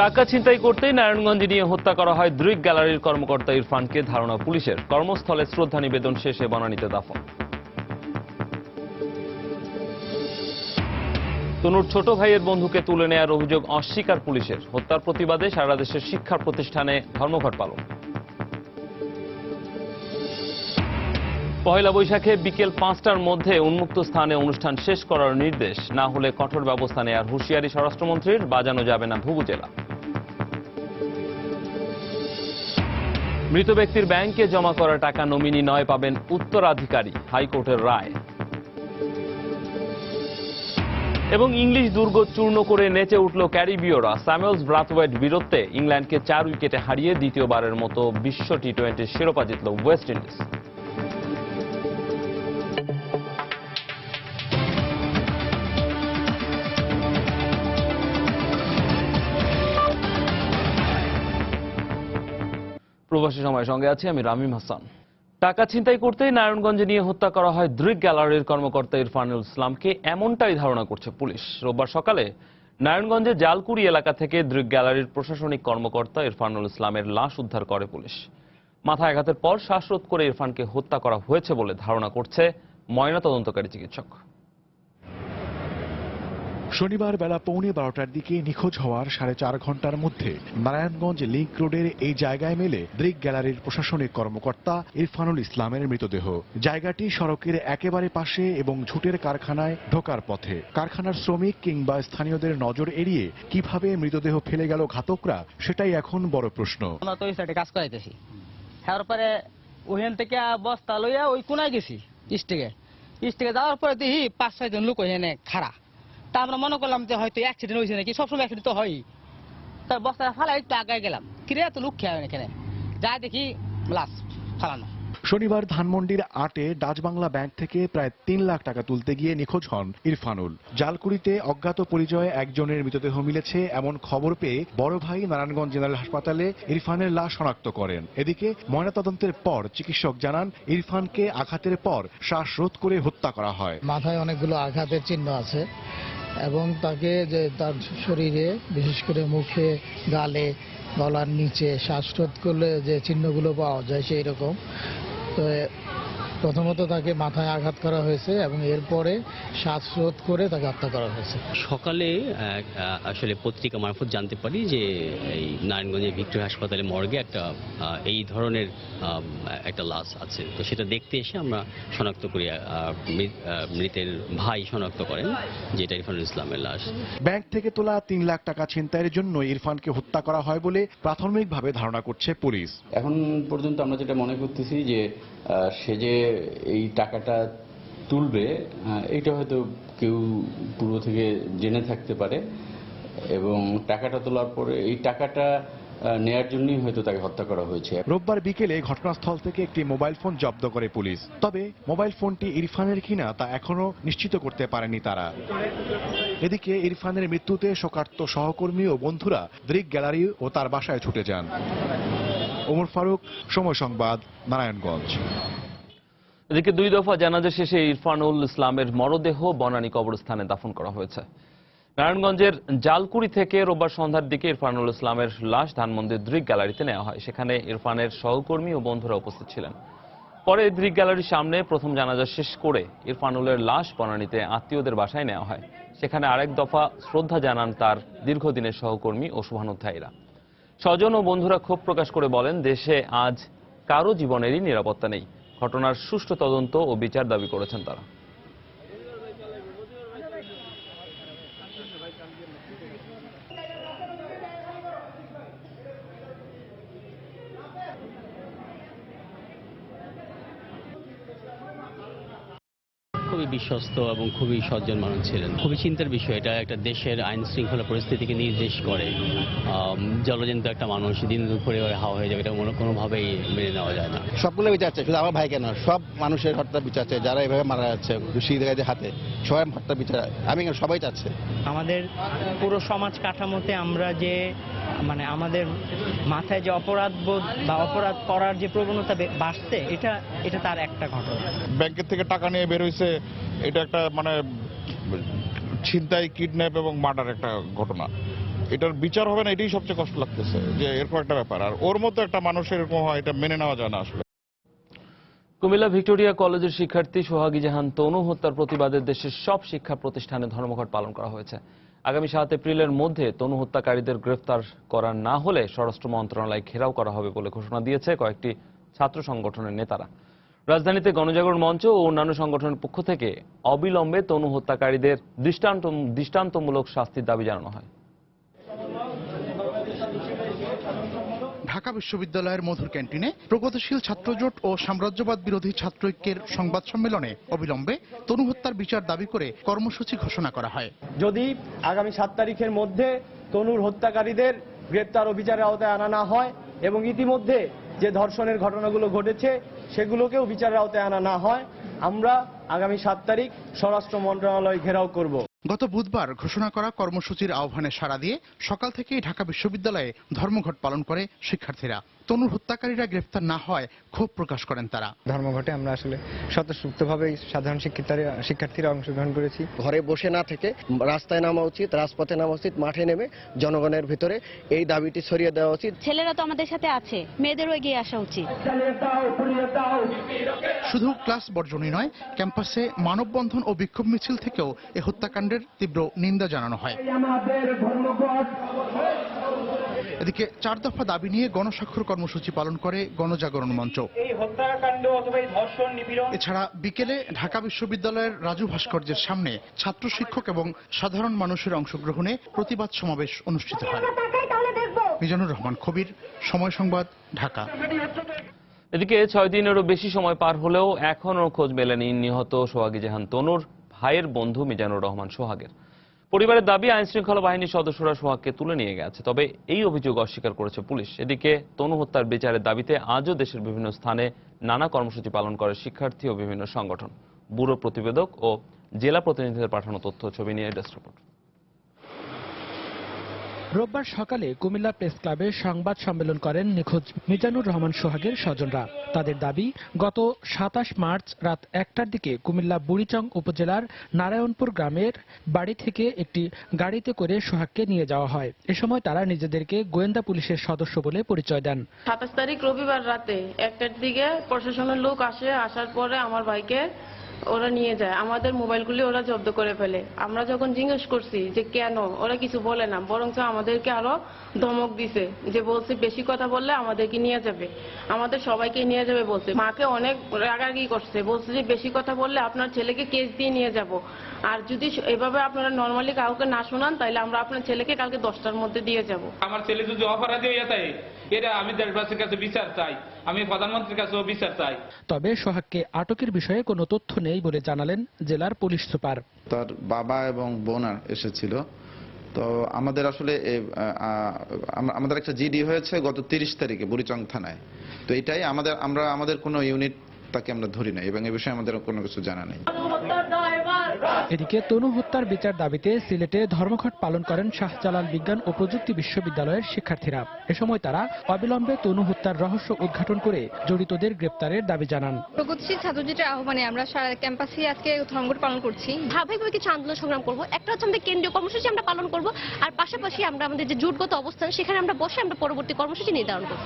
টাকা ছিনতাই করতেই নারায়ণগঞ্জে নিয়ে হত্যা করা হয় দৃক গ্যালারির কর্মকর্তা ইরফানকে। ধারণা পুলিশের, কর্মস্থলে শ্রদ্ধা নিবেদন শেষে বনানীতে দাফন। তনুর ছোট ভাইয়ের বন্ধুকে তুলে নেয়ার অভিযোগ অস্বীকার পুলিশের। হত্যার প্রতিবাদে সারা দেশের শিক্ষা প্রতিষ্ঠানে ধর্মঘট পালন। পহেলা বৈশাখে বিকেল 5টার মধ্যে উন্মুক্ত স্থানে অনুষ্ঠান শেষ করার নির্দেশ, না হলে কঠোর ব্যবস্থা নেয়ার হুঁশিয়ারি স্বরাষ্ট্রমন্ত্রীর। বাজানো যাবে না ভুবুজেলা। মৃত ব্যক্তির ব্যাংকে জমা করা টাকা নমিনি নয়, পাবেন উত্তরাধিকারী, হাইকোর্টের রায়। এবং ইংলিশ দুর্গ চূর্ণ করে নেচে উঠল ক্যারিবীয়রা। স্যামুয়েলস ব্রাথওয়েট বীরত্বে ইংল্যান্ডকে 4 উইকেটে হারিয়ে দ্বিতীয়বারের মতো বিশ্ব টি-20 শিরোপা জিতল ওয়েস্ট ইন্ডিজ। প্রবাসী সময়ের সঙ্গে আছি আমি রামিম হাসান। টাকা ছিনতাই করতেই নারায়ণগঞ্জে নিয়ে হত্যা করা হয় দৃক গ্যালারির কর্মকর্তা ইরফানুল ইসলামকে, এমনটাই ধারণা করছে পুলিশ। রোববার সকালে নারায়ণগঞ্জের জালকুড়ি এলাকা থেকে দৃক গ্যালারির প্রশাসনিক কর্মকর্তা ইরফানুল ইসলামের লাশ উদ্ধার করে পুলিশ। মাথায় আঘাতের পর শ্বাসরোধ করে ইরফানকে হত্যা করা হয়েছে বলে ধারণা করছে ময়নাতদন্তকারী চিকিৎসক। শনিবার বেলা 11:15টার দিকে নিখোঁজ হওয়ার 4.5 ঘন্টার মধ্যে নারায়ণগঞ্জ লিংক রোডের এই জায়গায় মেলে দৃক গ্যালারির প্রশাসনিক কর্মকর্তা ইরফানুল ইসলামের মৃতদেহ। জায়গাটি সড়কের একেবারে পাশে এবং ঝুটের কারখানায় ঢোকার পথে। কারখানার শ্রমিক কিংবা স্থানীয়দের নজর এড়িয়ে কিভাবে মৃতদেহ ফেলে গেল ঘাতকরা, সেটাই এখন বড় প্রশ্ন। আমরা তো ওই সাইডে কাজ করাইতেছি, তারপরে ওইখান থেকে বস্তা লইয়া ওই কোনায় গেছি স্টেকে যাওয়ার পরে দেখি 5-6 জন লোক ওইখানে খাড়া। তা আমরা মনে করলাম যে হয়তো অ্যাক্সিডেন্ট হয়েছে নাকি, সবসময় অ্যাক্সিডেন্ট তো হয়। তার বস্তা ফালা একটু আগায় গেলাম, কিরে এত লোক খেয়ে এখানে যা দেখি লাশ ফালানো। শনিবার ধানমন্ডির 8-এ ডাচ বাংলা ব্যাংক থেকে প্রায় 3 লাখ টাকা তুলতে গিয়ে নিখোঁজ হন ইরফানুল। জালকুড়িতে অজ্ঞাত পরিচয়ে একজনের মৃতদেহ মিলেছে এমন খবর পেয়ে বড় ভাই নারায়ণগঞ্জ জেনারেল হাসপাতালে ইরফানের লাশ শনাক্ত করেন। এদিকে ময়নাতদন্তের পর চিকিৎসক জানান ইরফানকে আঘাতের পর শ্বাসরোধ করে হত্যা করা হয়। মাথায় অনেকগুলো আঘাতের চিহ্ন আছে এবং তাকে যে তার শরীরে বিশেষ করে মুখে, গালে, গলার নিচে শ্বাসরোধ করলে যে চিহ্নগুলো পাওয়া যায় সেই রকম। তো প্রথমত তাকে মাথায় আঘাত করা হয়েছে এবং এরপরে শ্বাসরোধ করে তাকে হত্যা করা হয়েছে। সকালে আসলে পত্রিকা মারফত জানতে পারি যে এই নারায়ণগঞ্জের ভিক্টোরিয়া হাসপাতালে মর্গে একটা এই ধরনের একটা লাশ আছে। তো সেটা দেখতে এসে আমরা শনাক্ত করি, মৃতের ভাই শনাক্ত করেন যে এটা ইরফানুল ইসলামের লাশ। ব্যাংক থেকে তোলা 3 লাখ টাকা ছিনতাইয়ের জন্য ইরফানকে হত্যা করা হয় বলে প্রাথমিকভাবে ধারণা করছে পুলিশ। এখন পর্যন্ত আমরা যেটা মনে করতেছি যে সে যে এই টাকাটা তুলবে এইটা হয়তো কেউ পূর্ব থেকে জেনে থাকতে পারে এবং টাকাটা তোলার পরে এই টাকাটা নেয়ার জন্যই হয়তো তাকে হত্যা করা হয়েছে। রোববার বিকেলে ঘটনাস্থল থেকে একটি মোবাইল ফোন জব্দ করে পুলিশ। তবে মোবাইল ফোনটি ইরফানের কিনা তা এখনো নিশ্চিত করতে পারেনি তারা। এদিকে ইরফানের মৃত্যুতে শোকার্ত সহকর্মী ও বন্ধুরা দৃক গ্যালারি ও তার বাসায় ছুটে যান। ওমর ফারুক, সময় সংবাদ, নারায়ণগঞ্জ। এদিকে 2 দফা জানাজা শেষে ইরফানুল ইসলামের মরদেহ বনানী কবরস্থানে দাফন করা হয়েছে। নারায়ণগঞ্জের জালকুড়ি থেকে রোববার সন্ধ্যার দিকে ইরফানুল ইসলামের লাশ ধানমন্ডির দৃক গ্যালারিতে নেওয়া হয়। সেখানে ইরফানের সহকর্মী ও বন্ধুরা উপস্থিত ছিলেন। পরে দৃক গ্যালারির সামনে প্রথম জানাজা শেষ করে ইরফানুলের লাশ বনানীতে আত্মীয়দের বাসায় নেওয়া হয়। সেখানে আরেক দফা শ্রদ্ধা জানান তার দীর্ঘদিনের সহকর্মী ও শুভানুধ্যায়ীরা। স্বজন ও বন্ধুরা ক্ষোভ প্রকাশ করে বলেন, দেশে আজ কারো জীবনেরই নিরাপত্তা নেই। ঘটনার সুষ্ঠু তদন্ত ও বিচার দাবি করেছেন তারা। খুবই বিশ্বস্ত এবং খুবই সজ্জন মানুষ ছিলেন। খুবই চিন্তার বিষয়, এটা একটা দেশের আইন শৃঙ্খলা পরিস্থিতিকে নির্দেশ করে। জলজন্ত একটা মানুষ দিন দুপুরে হাওয়া হয়ে যাবে, এটা কোনোভাবেই মেনে নেওয়া যায় না। সবগুলো বিচার চাই, শুধু আমার ভাই কেন, সব মানুষের হত্যা বিচার চাই। যারা এভাবে মারা যাচ্ছে দোষীদের হাতে, সবাই হত্যা বিচার আমি সবাই চাচ্ছে। আমাদের পুরো সমাজ কাঠামোতে আমরা যে আমাদের মাথায় যে অপরাধবোধ বা অপরাধ করার যে প্রবণতা বাড়ছে, এটা তার একটা ঘটনা। ব্যাংকের থেকে টাকা নিয়ে বের হয়েছে, এটা একটা ছিনতাই, কিডন্যাপ এবং মার্ডার একটা ঘটনা। এটার বিচার হবে না, এটাই সবচেয়ে কষ্ট লাগতেছে যে এরকম একটা ব্যাপার। আর ওর মতো একটা মানুষের এরকম হয়, এটা মেনে নেওয়া যায় না আসলে। কুমিল্লা ভিক্টোরিয়া কলেজের শিক্ষার্থী সোহাগী জাহান তনু হত্যার প্রতিবাদে দেশের সব শিক্ষা প্রতিষ্ঠানে ধর্মঘট পালন করা হয়েছে। আগামী 7 এপ্রিলের মধ্যে তনু হত্যাকারীদের গ্রেফতার করা না হলে স্বরাষ্ট্র মন্ত্রণালয় ঘেরাও করা হবে বলে ঘোষণা দিয়েছে কয়েকটি ছাত্র সংগঠনের নেতারা। রাজধানীতে গণজাগরণ মঞ্চ ও অন্যান্য সংগঠনের পক্ষ থেকে অবিলম্বে তনু হত্যাকারীদের দৃষ্টান্তমূলক শাস্তির দাবি জানানো হয়। ঢাকা বিশ্ববিদ্যালয়ের মধুর ক্যান্টিনে প্রগতিশীল ছাত্রজোট ও সাম্রাজ্যবাদ বিরোধী ছাত্র ঐক্যের সংবাদ সম্মেলনে অবিলম্বে তনু হত্যার বিচার দাবি করে কর্মসূচি ঘোষণা করা হয়। যদি আগামী 7 তারিখের মধ্যে তনুর হত্যাকারীদের গ্রেপ্তার ও বিচারের আওতায় আনা না হয় এবং ইতিমধ্যে যে ধর্ষণের ঘটনাগুলো ঘটেছে সেগুলোকেও বিচারের আওতায় আনা না হয়, আমরা আগামী 7 তারিখ স্বরাষ্ট্র মন্ত্রণালয় ঘেরাও করব। গত বুধবার ঘোষণা করা কর্মসূচির আহ্বানে সাড়া দিয়ে সকাল থেকেই ঢাকা বিশ্ববিদ্যালয়ে ধর্মঘট পালন করে শিক্ষার্থীরা। তনুর হত্যাকারীরা গ্রেফতার না হয় ক্ষোভ প্রকাশ করেন তারা। ধর্মঘটে আমরা আসলে স্বতঃস্ফূর্তভাবে সাধারণ শিক্ষার্থীরা অংশগ্রহণ করেছি। ঘরে বসে না থেকে রাস্তায় নামা উচিত, রাজপথে নামা উচিত, মাঠে নেমে জনগণের ভিতরে এই দাবিটি ছড়িয়ে দেওয়া উচিত। ছেলেরা তো আমাদের সাথে আছে, মেয়েদেরও এগিয়ে আসা উচিত। শুধু ক্লাস বর্জনই নয়, ক্যাম্পাসে মানববন্ধন ও বিক্ষোভ মিছিল থেকেও এ হত্যাকাণ্ডের তীব্র নিন্দা জানানো হয়। এদিকে 4 দফা দাবি নিয়ে গণস্বাক্ষর কর্মসূচি পালন করে গণজাগরণ মঞ্চ। এছাড়া বিকেলে ঢাকা বিশ্ববিদ্যালয়ের রাজু ভাস্কর্যের সামনে ছাত্র শিক্ষক এবং সাধারণ মানুষের অংশগ্রহণে প্রতিবাদ সমাবেশ অনুষ্ঠিত হয়। মিজানুর রহমান কবির, সময় সংবাদ, ঢাকা। এদিকে 6 দিনেরও বেশি সময় পার হলেও এখনও খোঁজ মেলেনি নিহত সোহাগী জাহান তনুর ভাইয়ের বন্ধু মিজানুর রহমান সোহাগের। পরিবারের দাবি, আইন শৃঙ্খলা বাহিনীর সদস্যরা সোহাগকে তুলে নিয়ে গেছে, তবে এই অভিযোগ অস্বীকার করেছে পুলিশ। এদিকে তনু হত্যার বিচারের দাবিতে আজও দেশের বিভিন্ন স্থানে নানা কর্মসূচি পালন করে শিক্ষার্থী ও বিভিন্ন সংগঠন। ব্যুরো প্রতিবেদক ও জেলা প্রতিনিধিদের পাঠানো তথ্য ছবি নিয়ে ডেস্ক রিপোর্ট। রোববার সকালে কুমিল্লা প্রেস ক্লাবে সংবাদ সম্মেলন করেন নিখোঁজ মিজানুর রহমান সোহাগের স্বজনরা। তাদের দাবি, গত 27 মার্চ রাত 1টার দিকে কুমিল্লা বুড়িচং উপজেলার নারায়ণপুর গ্রামের বাড়ি থেকে একটি গাড়িতে করে সোহাগকে নিয়ে যাওয়া হয়। এ সময় তারা নিজেদেরকে গোয়েন্দা পুলিশের সদস্য বলে পরিচয় দেন। 27 তারিখ রবিবার রাতে 1টার দিকে প্রশাসনের লোক আসার পরে আমার ভাইকে ওরা নিয়ে যায়। আমাদের মোবাইলগুলি ওরা জব্দ করে ফেলে। আমরা যখন জিজ্ঞেস করছি যে কেন, ওরা কিছু বলে না, বরং আমাদেরকে আরো ধমক দিছে, যে বলছে বেশি কথা বললে আমাদেরকে নিয়ে যাবে, আমাদের সবাইকে নিয়ে যাবে বলছে। মাকে অনেক রাগারাগি করছে, বলছে যে বেশি কথা বললে আপনার ছেলেকে কেস দিয়ে নিয়ে যাব, আর যদি এভাবে আপনারা নর্মালি কাউকে না শোনান তাহলে আমরা আপনার ছেলেকে কালকে 10টার মধ্যে দিয়ে যাব। আমার ছেলে যদি অপরাধী হয়ে যায়, এটা আমি দেশবাসীর কাছে বিচার চাই, আমি প্রধানমন্ত্রীর কাছেও বিচার চাই। তবে সোহাগকে আটকের বিষয়ে কোনো তথ্য নেই বলে জানালেন জেলার পুলিশ সুপার। তার বাবা এবং বোন এসেছিল। তো আমাদের আসলে আমাদের একটা জিডি হয়েছে গত 30 তারিখে বুড়িচং থানায়। তো এটাই আমাদের কোনো ইউনিট তাকে আমরা ধরি নাই এবং এ বিষয়ে আমাদের কোনো কিছু জানা নেই। এদিকে তনু হত্যার বিচার দাবিতে সিলেটে ধর্মঘট পালন করেন শাহজালাল বিজ্ঞান ও প্রযুক্তি বিশ্ববিদ্যালয়ের শিক্ষার্থীরা। এ সময় তারা অবিলম্বে তনু হত্যার রহস্য উদ্ঘাটন করে জড়িতদের গ্রেপ্তারের দাবি জানান। প্রগতিশীল ছাত্রজোটের আহ্বানে আমরা সারা ক্যাম্পাসে আজকে ধর্মঘট পালন করছি। ধারাবাহিকভাবে কিছু আন্দোলন সংগ্রাম করব। একটা হচ্ছে আমাদের কেন্দ্রীয় কর্মসূচি আমরা পালন করব, আর পাশাপাশি আমরা আমাদের যে জোটগত অবস্থান সেখানে আমরা বসে আমরা পরবর্তী কর্মসূচি নির্ধারণ করব।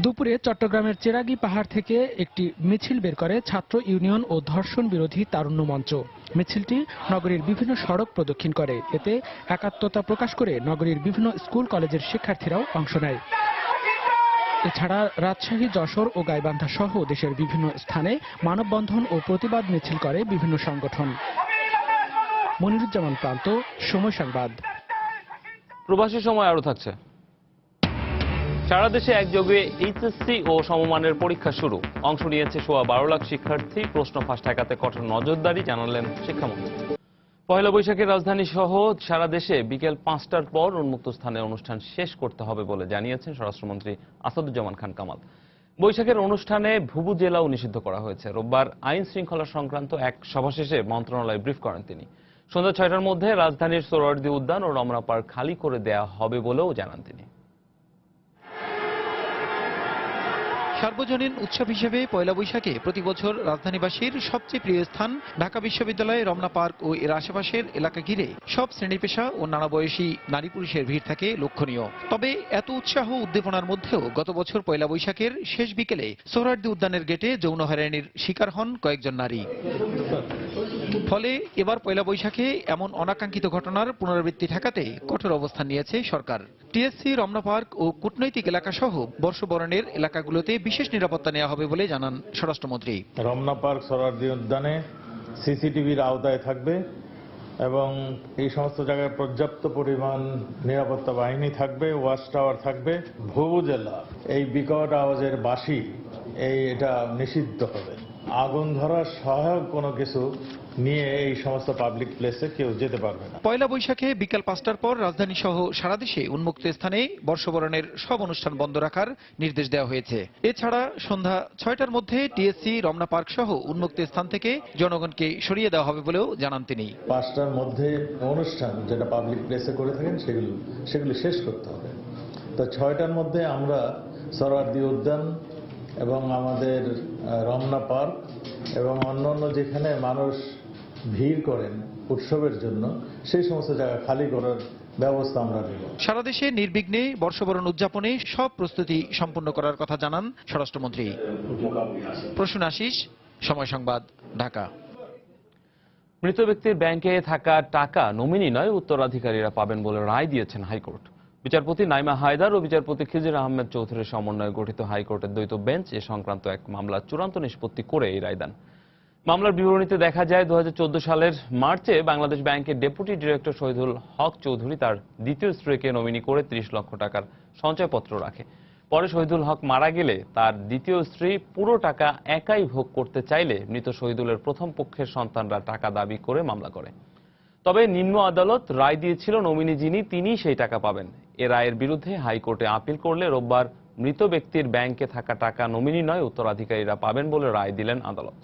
দুপুরে চট্টগ্রামের চেরাগী পাহাড় থেকে একটি মিছিল বের করে ছাত্র ইউনিয়ন ও ধর্ষণ বিরোধী তারুণ্য মঞ্চ। মিছিলটি নগরীর বিভিন্ন সড়ক প্রদক্ষিণ করে। এতে একাত্মতা প্রকাশ করে নগরীর বিভিন্ন স্কুল কলেজের শিক্ষার্থীরাও অংশ নেয়। এছাড়া রাজশাহী, যশোর ও গাইবান্ধা সহ দেশের বিভিন্ন স্থানে মানববন্ধন ও প্রতিবাদ মিছিল করে বিভিন্ন সংগঠন। মনিরুজ্জামান প্রান্ত, সময় সংবাদ। প্রবাসী সময় আরো থাকছে। সারা দেশে একযোগে এইচএসসি ও সমমানের পরীক্ষা শুরু। অংশ নিয়েছে 12.5 লাখ শিক্ষার্থী। প্রশ্ন ফাঁস ঠেকাতে কঠোর নজরদারি জানালেন শিক্ষামন্ত্রী। পহেলা বৈশাখের রাজধানী সহ সারা দেশে বিকেল 5টার পর উন্মুক্ত স্থানে অনুষ্ঠান শেষ করতে হবে বলে জানিয়েছেন স্বরাষ্ট্রমন্ত্রী আসাদুজ্জামান খান কামাল। বৈশাখের অনুষ্ঠানে ভুবুজেলাও নিষিদ্ধ করা হয়েছে। রোববার আইন শৃঙ্খলা সংক্রান্ত এক সভা শেষে মন্ত্রণালয় ব্রিফ করেন তিনি। সন্ধ্যা 6টার মধ্যে রাজধানীর সোহরাওয়ার্দী উদ্যান ও রমনা পার্ক খালি করে দেয়া হবে বলেও জানান তিনি। সার্বজনীন উৎসব হিসেবে পয়লা বৈশাখে প্রতি বছর রাজধানীবাসীর সবচেয়ে প্রিয় স্থান ঢাকা বিশ্ববিদ্যালয়ে রমনা পার্ক ও এর আশেপাশের এলাকা ঘিরে সব শ্রেণী পেশা ও নানা বয়সী নারী পুরুষের ভিড় থাকে লক্ষণীয়। তবে এত উৎসাহ উদ্দীপনার মধ্যেও গত বছর পয়লা বৈশাখের শেষ বিকেলে সোহরাওয়ার্দী উদ্যানের গেটে যৌন হয়রানির শিকার হন কয়েকজন নারী। ফলে এবার পয়লা বৈশাখে এমন অনাকাঙ্ক্ষিত ঘটনার পুনরাবৃত্তি ঠেকাতে কঠোর অবস্থান নিয়েছে সরকার। টিএসসি, রমনা পার্ক ও কূটনৈতিক এলাকা সহ বর্ষবরণের এলাকাগুলোতে বিশেষ নিরাপত্তা নেওয়া হবে বলে জানান স্বরাষ্ট্রমন্ত্রী। রমনা পার্ক, সোহরাওয়ার্দী উদ্যানে সিসিটিভির আওতায় থাকবে এবং এই সমস্ত জায়গায় পর্যাপ্ত পরিমাণ নিরাপত্তা বাহিনী থাকবে, ওয়াচ টাওয়ার থাকবে। ভুবুজেলা এই বিকট আওয়াজের বাঁশি এটা নিষিদ্ধ হবে। আগুন ধরার সহায়ক কোনো কিছু নিয়ে এই সমস্ত পাবলিক প্লেসে কেউ যেতে পারবে না। পয়লা বৈশাখে বিকাল 5টার পর রাজধানী সহ সারা দেশে উন্মুক্ত স্থানে বর্ষবরণের সব অনুষ্ঠান বন্ধ রাখার নির্দেশ দেওয়া হয়েছে। এছাড়া সন্ধ্যা 6টার মধ্যে টিএসসি, রমনা পার্ক সহ উন্মুক্ত স্থান থেকে জনগণকে সরিয়ে দেওয়া হবে বলেও জানান তিনি। 5টার মধ্যে অনুষ্ঠান যেটা পাবলিক প্লেসে করে থাকেন সেগুলি শেষ করতে হবে। তো 6টার মধ্যে আমরা সোহরাওয়ার্দী উদ্যান এবং আমাদের রমনা পার্ক এবং অন্যান্য যেখানে মানুষ ভিড় করেন উৎসবের জন্য সেই সমস্ত জায়গা খালি করার ব্যবস্থা আমরা নেব। সারা দেশে নির্বিঘ্নে বর্ষবরণ উদযাপনে সব প্রস্তুতি সম্পন্ন করার কথা জানান স্বরাষ্ট্রমন্ত্রী। প্রসূন আশিস, সময় সংবাদ, ঢাকা। মৃত ব্যক্তির ব্যাংকে থাকা টাকা নমিনি নয়, উত্তরাধিকারীরা পাবেন বলে রায় দিয়েছেন হাইকোর্ট। বিচারপতি নাইমা হায়দার ও বিচারপতি খিজির আহমেদ চৌধুরীর সমন্বয়ে গঠিত হাইকোর্টের দ্বৈত বেঞ্চ এ সংক্রান্ত এক মামলার চূড়ান্ত নিষ্পত্তি করে এই রায় দেন। মামলার বিবরণীতে দেখা যায় 2014 সালের মার্চে বাংলাদেশ ব্যাংকের ডেপুটি ডিরেক্টর শহীদুল হক চৌধুরী তার দ্বিতীয় স্ত্রীকে নমিনি করে 30 লক্ষ টাকার সঞ্চয়পত্র রাখে। পরে শহীদুল হক মারা গেলে তার দ্বিতীয় স্ত্রী পুরো টাকা একাই ভোগ করতে চাইলে মৃত শহীদুলের প্রথম পক্ষের সন্তানরা টাকা দাবি করে মামলা করে। তবে নিম্ন আদালত রায় দিয়েছিল নমিনি যিনি তিনিই সেই টাকা পাবেন। এ রায়ের বিরুদ্ধে হাইকোর্টে আপিল করলে রোববার মৃত ব্যক্তির ব্যাংকে থাকা টাকা নমিনি নয়, উত্তরাধিকারীরা পাবেন বলে রায় দিলেন আদালত।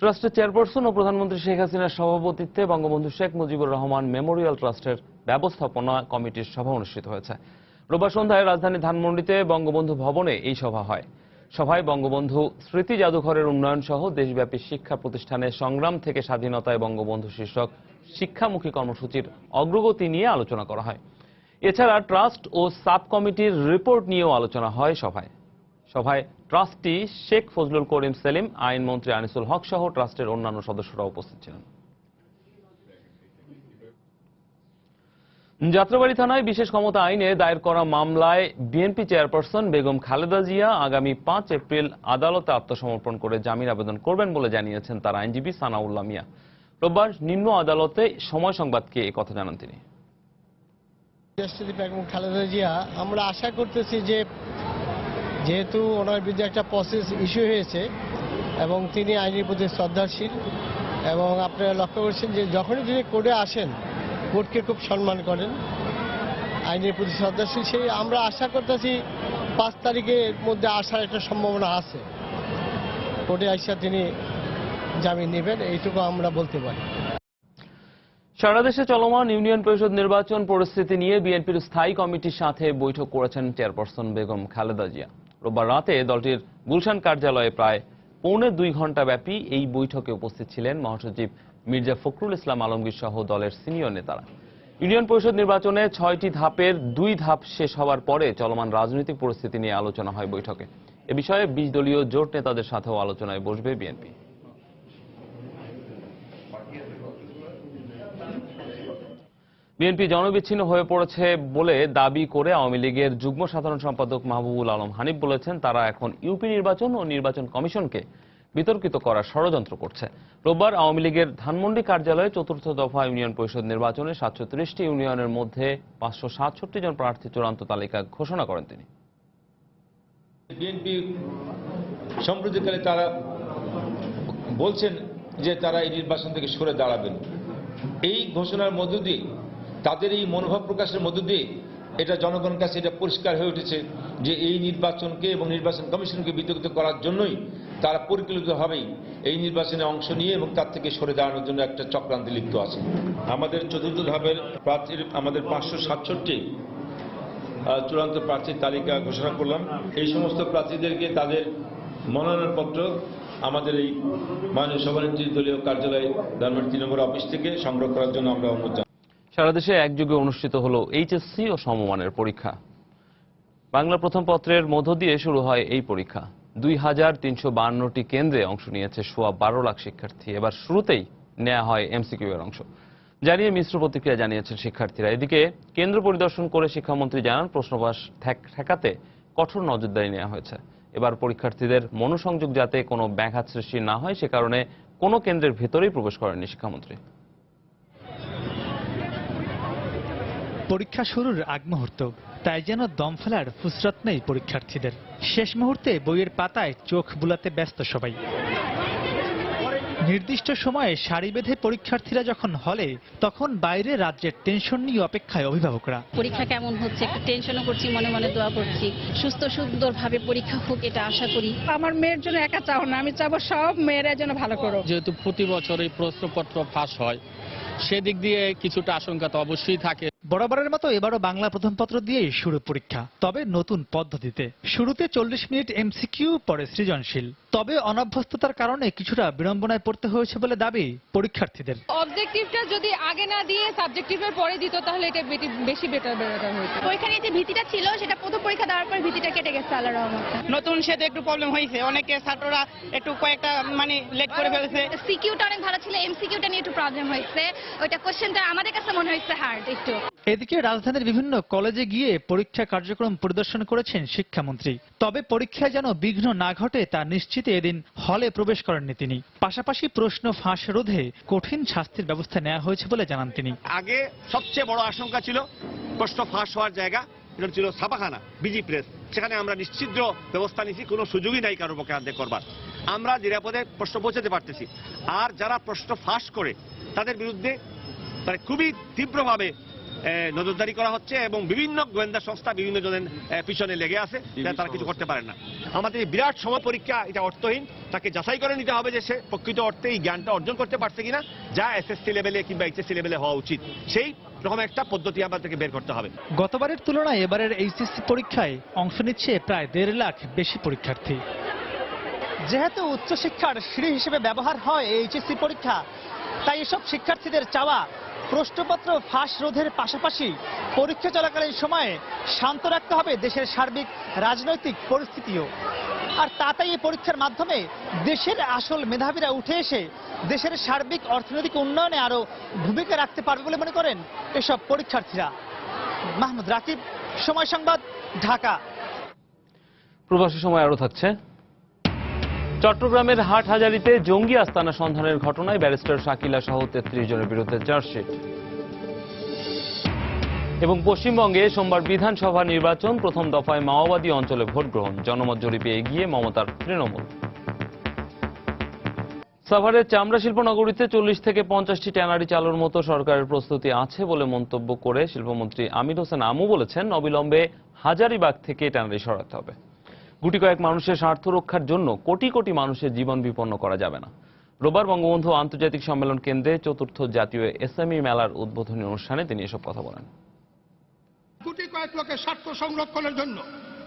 ট্রাস্টের চেয়ারপারসন ও প্রধানমন্ত্রী শেখ হাসিনার সভাপতিত্বে বঙ্গবন্ধু শেখ মুজিবুর রহমান মেমোরিয়াল ট্রাস্টের ব্যবস্থাপনা কমিটির সভা অনুষ্ঠিত হয়েছে। রোববার সন্ধ্যায় রাজধানী ধানমন্ডিতে বঙ্গবন্ধু ভবনে এই সভা হয়। সভায় বঙ্গবন্ধু স্মৃতি জাদুঘরের উন্নয়ন সহ দেশব্যাপী শিক্ষা প্রতিষ্ঠানের সংগ্রাম থেকে স্বাধীনতায় বঙ্গবন্ধু শীর্ষক শিক্ষামুখী কর্মসূচির অগ্রগতি নিয়ে আলোচনা করা হয়। এছাড়া ট্রাস্ট ও সাব কমিটির রিপোর্ট নিয়েও আলোচনা হয় সভায় ট্রাস্টি শেখ ফজলুল করিম সেলিম, আইনমন্ত্রী আনিসুল হক সহ ট্রাস্টের অন্যান্য সদস্যরা উপস্থিত ছিলেন। যাত্রাবাড়ী থানায় বিশেষ ক্ষমতা আইনে দায়ের করা মামলায় বিএনপি চেয়ারপারসন বেগম খালেদা জিয়া আগামী 5 এপ্রিল আদালতে আত্মসমর্পণ করে জামিন আবেদন করবেন বলে জানিয়েছেন তার আইনজীবী সানাউল্লাহ মিয়া। রোববার নিম্ন আদালতে সময় সংবাদকে এই কথা জানান তিনি। বেগম খালেদা জিয়া, আমরা আশা করতেছি যে যেহেতু ওনার বিরুদ্ধে একটা প্রসেস ইস্যু হয়েছে এবং তিনি আইনের প্রতি শ্রদ্ধাশীল এবং আপনারা লক্ষ্য করছেন যে যখনই তিনি কোর্টে আসেন কোর্টকে খুব সম্মান করেন, আইনের প্রতি শ্রদ্ধাশীল, সেই আমরা আশা করতেছি 5 তারিখের মধ্যে আসার একটা সম্ভাবনা আছে। কোর্টে আসা তিনি জামিন নেবেন, এইটুকু আমরা বলতে পারি। সারা দেশে চলমান ইউনিয়ন পরিষদ নির্বাচন পরিস্থিতি নিয়ে বিএনপির স্থায়ী কমিটির সাথে বৈঠক করেছেন চেয়ারপারসন বেগম খালেদা জিয়া। রোববার রাতে দলটির গুলশান কার্যালয়ে প্রায় পৌনে 2 ঘণ্টা ব্যাপী এই বৈঠকে উপস্থিত ছিলেন মহাসচিব মির্জা ফখরুল ইসলাম আলমগীর সহ দলের সিনিয়র নেতারা। ইউনিয়ন পরিষদ নির্বাচনে 6টি ধাপের 2 ধাপ শেষ হওয়ার পরে চলমান রাজনৈতিক পরিস্থিতি নিয়ে আলোচনা হয় বৈঠকে। এ বিষয়ে 20 দলীয় জোট নেতাদের সাথেও আলোচনায় বসবে বিএনপি। বিএনপি জনবিচ্ছিন্ন হয়ে পড়েছে বলে দাবি করে আওয়ামী লীগের যুগ্ম সাধারণ সম্পাদক মাহবুবুল আলম হানিফ বলেছেন, তারা এখন ইউপি নির্বাচন ও নির্বাচন কমিশনকে বিতর্কিত করার ষড়যন্ত্র করছে। রোববার আওয়ামী লীগের ধানমন্ডি কার্যালয়ে 4র্থ দফা ইউনিয়ন পরিষদ নির্বাচনে 730টি ইউনিয়নের মধ্যে 567 জন প্রার্থী চূড়ান্ত তালিকা ঘোষণা করেন তিনি। বিএনপি সম্প্রতিকালে তারা বলছেন যে তারা এই নির্বাচন থেকে সরে দাঁড়াবেন। এই ঘোষণার মধ্য দিয়ে, তাদের এই মনোভাব প্রকাশের মধ্য দিয়ে এটা জনগণের কাছে এটা পরিষ্কার হয়ে উঠেছে যে এই নির্বাচনকে এবং নির্বাচন কমিশনকে বিতর্কিত করার জন্যই তারা পরিকল্পিতভাবেই এই নির্বাচনে অংশ নিয়ে এবং তার থেকে সরে দাঁড়ানোর জন্য একটা চক্রান্তে লিপ্ত আছে। আমাদের 4র্থ ধাপের প্রার্থীর আমাদের 567 চূড়ান্ত প্রার্থীর তালিকা ঘোষণা করলাম। এই সমস্ত প্রার্থীদেরকে তাদের মনোনয়নপত্র আমাদের এই মাননীয় সভানেত্রী দলীয় কার্যালয় ধানমন্ডি 3 নম্বর অফিস থেকে সংগ্রহ করার জন্য আমরা অনুরোধ জানাই। সারা দেশে একযোগে অনুষ্ঠিত হলো এইচএসসি ও সমমানের পরীক্ষা। বাংলা প্রথম পত্রের মধ্য দিয়ে শুরু হয় এই পরীক্ষা। 2352টি কেন্দ্রে অংশ নিয়েছে 12.25 লাখ শিক্ষার্থী। এবার শুরুতেই নেওয়া হয় এমসিকিউ এর অংশ জানিয়ে মিশ্র প্রতিক্রিয়া জানিয়েছেন শিক্ষার্থীরা। এদিকে কেন্দ্র পরিদর্শন করে শিক্ষামন্ত্রী জানান, প্রশ্নফাঁস ঠেকাতে কঠোর নজরদারি নেওয়া হয়েছে। এবার পরীক্ষার্থীদের মনোসংযোগ যাতে কোনো ব্যাঘাত সৃষ্টি না হয় সে কারণে কোনো কেন্দ্রের ভেতরেই প্রবেশ করেননি শিক্ষামন্ত্রী। পরীক্ষা শুরুর আগ মুহূর্ত, তাই যেন দম ফেলার ফুসরত নেই পরীক্ষার্থীদের। শেষ মুহূর্তে বইয়ের পাতায় চোখ বুলাতে ব্যস্ত সবাই। নির্দিষ্ট সময়ে সারি বেঁধে পরীক্ষার্থীরা যখন হলে, তখন বাইরে রাজ্যের টেনশন নিয়ে অপেক্ষায় অভিভাবকরা। পরীক্ষা কেমন হচ্ছে একটু টেনশনও করছি, মনে মনে দোয়া করছি সুস্থ সুন্দরভাবে পরীক্ষা হোক, এটা আশা করি। আমার মেয়ের জন্য একা চাও না, আমি চাবো সব মেয়েরা যেন ভালো করো। যেহেতু প্রতি বছর এই প্রশ্নপত্র ফাঁস হয়, সেদিক দিয়ে কিছুটা আশঙ্কা তো অবশ্যই থাকে। বরাবরের মতো এবারও বাংলা প্রথম পত্র দিয়েই শুরু পরীক্ষা, তবে নতুন পদ্ধতিতে। শুরুতে 40 মিনিট এমসিকিউ, পরে সৃজনশীল। তবে অনভ্যস্ততার কারণে কিছুটা বিড়ম্বনায় পড়তে হয়েছে বলে দাবি পরীক্ষার্থীদের। অবজেক্টিভটা যদি আগে না দিয়ে সাবজেক্টিভের পরে দিত তাহলে এটা বেশি বেটার হতো। ওইখানে যে ভীতিটা ছিল সেটা প্রথম পরীক্ষা দেওয়ার পর ভীতিটা কেটে গেছে আল্লাহর রহমতে। নতুন সেটা একটু প্রবলেম হয়েছে, অনেকে ছাত্ররা একটু কয়েকটা লেট করে ফেলেছে। সিকিউটা অনেক ভালো ছিল, এমসিকিউটা নিয়ে একটু প্রবলেম হয়েছে। ওইটা কোশ্চেনটা আমাদের কাছে মনে হয়েছে হার্ড একটু। এদিকে রাজধানীর বিভিন্ন কলেজে গিয়ে পরীক্ষা কার্যক্রম পরিদর্শন করেছেন শিক্ষামন্ত্রী। তবে পরীক্ষায় যেন বিঘ্ন না ঘটে তা নিশ্চিতে এদিন হলে প্রবেশ করেননি তিনি। পাশাপাশি প্রশ্ন ফাঁস রোধে কঠিন শাস্তির ব্যবস্থা নেওয়া হয়েছে বলে জানান তিনি। আগে সবচেয়ে বড় আশঙ্কা ছিল প্রশ্ন ফাঁস হওয়ার জায়গা, এটা ছিল ছাপাখানা, বিজি প্রেস। সেখানে আমরা নিশ্চিদ্র ব্যবস্থা নিয়েছি, কোনো সুযোগই নাই কারোর পক্ষে আর্ধেক করবার। আমরা নিরাপদে প্রশ্ন পৌঁছাতে পারতেছি। আর যারা প্রশ্ন ফাঁস করে তাদের বিরুদ্ধে খুবই তীব্রভাবে নজরদারি করা হচ্ছে এবং বিভিন্ন গোয়েন্দা সংস্থা বিভিন্ন জনের পিছনে লেগে আছে, তারা কিছু করতে পারেন না। আমাদের এই বিরাট সময় পরীক্ষা, এটা অর্থহীন। তাকে যাচাই করে নিতে হবে যে সে প্রকৃত অর্থে এই জ্ঞানটা অর্জন করতে পারছে কিনা, যা এসএসসি লেভেলে কিংবা এইচএসসি লেভেলে হওয়া উচিত। সেই রকম একটা পদ্ধতি আমাদেরকে বের করতে হবে। গতবারের তুলনায় এবারের এইচএসসি পরীক্ষায় অংশ নিচ্ছে প্রায় 1.5 লাখ বেশি পরীক্ষার্থী। যেহেতু উচ্চশিক্ষার সিঁড়ি হিসেবে ব্যবহার হয় এইচএসসি পরীক্ষা, তাই এসব শিক্ষার্থীদের চাওয়া প্রশ্নপত্র ফাঁস রোধের পাশাপাশি পরীক্ষা চলাকালীন সময়ে শান্ত রাখতে হবে দেশের সার্বিক রাজনৈতিক পরিস্থিতিও। আর তাই এই পরীক্ষার মাধ্যমে দেশের আসল মেধাবীরা উঠে এসে দেশের সার্বিক অর্থনৈতিক উন্নয়নে আরো ভূমিকা রাখতে পারবে বলে মনে করেন এসব পরীক্ষার্থীরা। মাহমুদ রাকিব, সময় সংবাদ, ঢাকা। প্রবাসী সময় আরো থাকছে। চট্টগ্রামের হাটহাজারীতে জঙ্গি আস্তানা সন্ধানের ঘটনায় ব্যারিস্টার শাকিলা সহ 33 জনের বিরুদ্ধে চার্জশিট। এবং পশ্চিমবঙ্গে সোমবার বিধানসভা নির্বাচন, প্রথম দফায় মাওবাদী অঞ্চলে ভোট গ্রহণ, জনমত জরিপে এগিয়ে মমতার তৃণমূল। সাভারের চামড়া শিল্প নগরীতে 40 থেকে 50টি ট্যানারি চালুর মতো সরকারের প্রস্তুতি আছে বলে মন্তব্য করে শিল্পমন্ত্রী আমির হোসেন আমু বলেছেন, অবিলম্বে হাজারীবাগ থেকে ট্যানারি সরাতে হবে। গুটি কয়েক মানুষের স্বার্থ রক্ষার জন্য কোটি কোটি মানুষের জীবন বিপন্ন করা যাবে না। রোববার বঙ্গবন্ধু আন্তর্জাতিক সম্মেলন কেন্দ্রে 4র্থ জাতীয় এসএমই মেলার উদ্বোধনী অনুষ্ঠানে তিনি এসব কথা বলেন। কোটি কয়েক লোকের স্বার্থ সংরক্ষণের জন্য